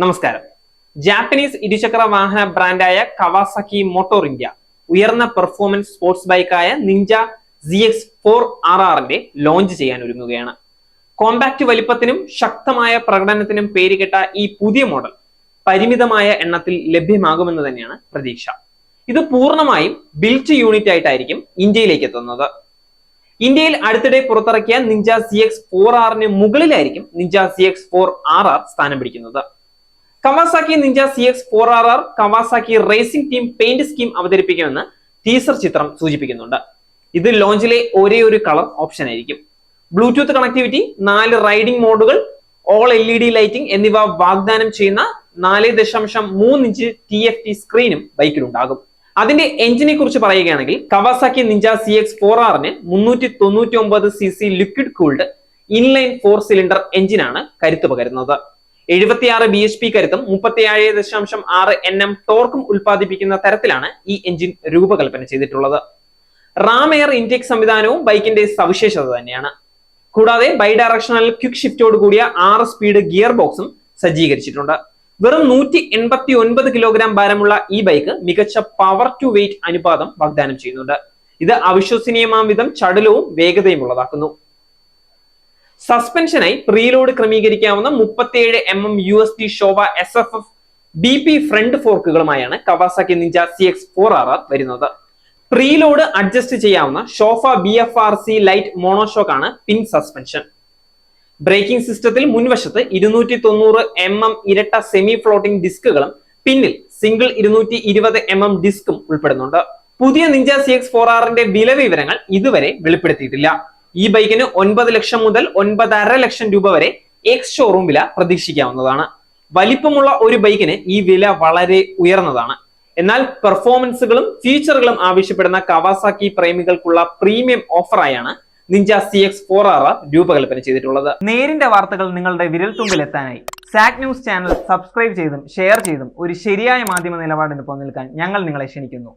നമസ്കാരം. ജാപ്പനീസ് ഇരുചക്ര വാഹന ബ്രാൻഡായ കവാസാക്കി മോട്ടോർ ഇന്ത്യ ഉയർന്ന പെർഫോമൻസ് സ്പോർട്സ് ബൈക്കായ നിഞ്ച ZX4RRന്റെ ലോഞ്ച് ചെയ്യാൻ ഒരുങ്ങുകയാണ്. കോമ്പാക്ട് വലിപ്പത്തിനും ശക്തമായ പ്രകടനത്തിനും പേരുകെട്ട ഈ പുതിയ മോഡൽ പരിമിതമായ എണ്ണത്തിൽ ലഭ്യമാകുമെന്ന് തന്നെയാണ് പ്രതീക്ഷ. ഇത് പൂർണ്ണമായും ബിൽറ്റ് യൂണിറ്റ് ആയിട്ടായിരിക്കും ഇന്ത്യയിലേക്ക് എത്തുന്നത്. ഇന്ത്യയിൽ അടുത്തിടെ പുറത്തിറക്കിയ നിഞ്ച ZX4R മുകളിലായിരിക്കും നിഞ്ച ZX4RR സ്ഥാനം പിടിക്കുന്നത്. Kawasaki Ninja ZX4RR Kawasaki racing team paint scheme അവതരിപ്പിക്കുമെന്ന് ടീസർ ചിത്രം സൂചിപ്പിക്കുന്നുണ്ട്. ഇത് ലോഞ്ചിലെ ഒരേ ഒരു കളർ ഓപ്ഷൻ ആയിരിക്കും. ബ്ലൂടൂത്ത് കണക്ടിവിറ്റി, 4 റൈഡിംഗ് മോഡുകൾ, ഓൾ LED ലൈറ്റിംഗ് എന്നിവ വാഗ്ദാനം ചെയ്യുന്ന 4.3 ഇഞ്ച് TFT സ്ക്രീനും ബൈക്കിലുണ്ടാകും. അതിന്റെ എഞ്ചിനെ കുറിച്ച് പറയുകയാണെങ്കിൽ Kawasaki Ninja ZX4R 399cc liquid cooled inline 4 cylinder എഞ്ചിനാണ് കരുത്ത് പകരുന്നത്. 76 bhp കരുത്തും 37.6 Nm ടോർക്കും ഉൽപ്പാദിപ്പിക്കുന്ന തരത്തിലാണ് ഈ എഞ്ചിൻ രൂപകൽപ്പന ചെയ്തിട്ടുള്ളത്. റാം എയർ ഇൻടേക്ക് സംവിധാനവും ബൈക്കിന്റെ സവിശേഷത തന്നെയാണ്. കൂടാതെ ബൈഡയറക്ഷണൽ ക്വിക്ക് ഷിഫ്റ്റോട് കൂടിയ 6 സ്പീഡ് ഗിയർ ബോക്സും സജ്ജീകരിച്ചിട്ടുണ്ട്. വെറും 189 കിലോഗ്രാം ഭാരമുള്ള ഈ ബൈക്ക് മികച്ച പവർ ടു വെയിറ്റ് അനുപാതം വാഗ്ദാനം ചെയ്യുന്നുണ്ട്. ഇത് അവിശ്വസനീയമാം വിധം ചടുലവും വേഗതയും ഉള്ളതാക്കുന്നു. സസ്പെൻഷനായി പ്രീലോഡ് ക്രമീകരിക്കാവുന്ന 37 mm USD Showa SFF BP front ഫോർക്കുകളുമായാണ് കവാസാക്കി നിഞ്ച ZX4RR വരുന്നത്. പ്രീലോഡ് അഡ്ജസ്റ്റ് ചെയ്യാവുന്ന ഷോഫ BFRC ലൈറ്റ് മോണോഷോക്ക് ആണ് പിൻ സസ്പെൻഷൻ. ബ്രേക്കിംഗ് സിസ്റ്റത്തിൽ മുൻവശത്ത് 290 mm ഇരട്ട സെമി ഫ്ലോട്ടിംഗ് ഡിസ്കുകളും പിന്നിൽ സിംഗിൾ 220 mm ഡിസ്കും ഉൾപ്പെടുന്നുണ്ട്. പുതിയ നിഞ്ച ZX4Rന്റെ വില വിവരങ്ങൾ ഇതുവരെ വെളിപ്പെടുത്തിയിട്ടില്ല. ഈ ബൈക്കിന് 9 ലക്ഷം മുതൽ 9.5 ലക്ഷം രൂപ വരെ എക്സ് ഷോറൂം വില പ്രതീക്ഷിക്കാവുന്നതാണ്. വലിപ്പമുള്ള ഒരു ബൈക്കിന് ഈ വില വളരെ ഉയർന്നതാണ്. എന്നാൽ പെർഫോമൻസുകളും ഫീച്ചറുകളും ആവശ്യപ്പെടുന്ന കവാസാക്കി പ്രേമികൾക്കുള്ള പ്രീമിയം ഓഫറായാണ് നിഞ്ച ZX4RR രൂപകൽപ്പന ചെയ്തിട്ടുള്ളത്. നേരിന്റെ വാർത്തകൾ നിങ്ങളുടെ വിരൽത്തുമ്പിൽ എത്താനായി സാക് ന്യൂസ് ചാനൽ സബ്സ്ക്രൈബ് ചെയ്തും ഷെയർ ചെയ്തും ഒരു ശരിയായ മാധ്യമ നിലപാടിന് നിൽക്കാൻ ഞങ്ങൾ നിങ്ങളെ ക്ഷണിക്കുന്നു.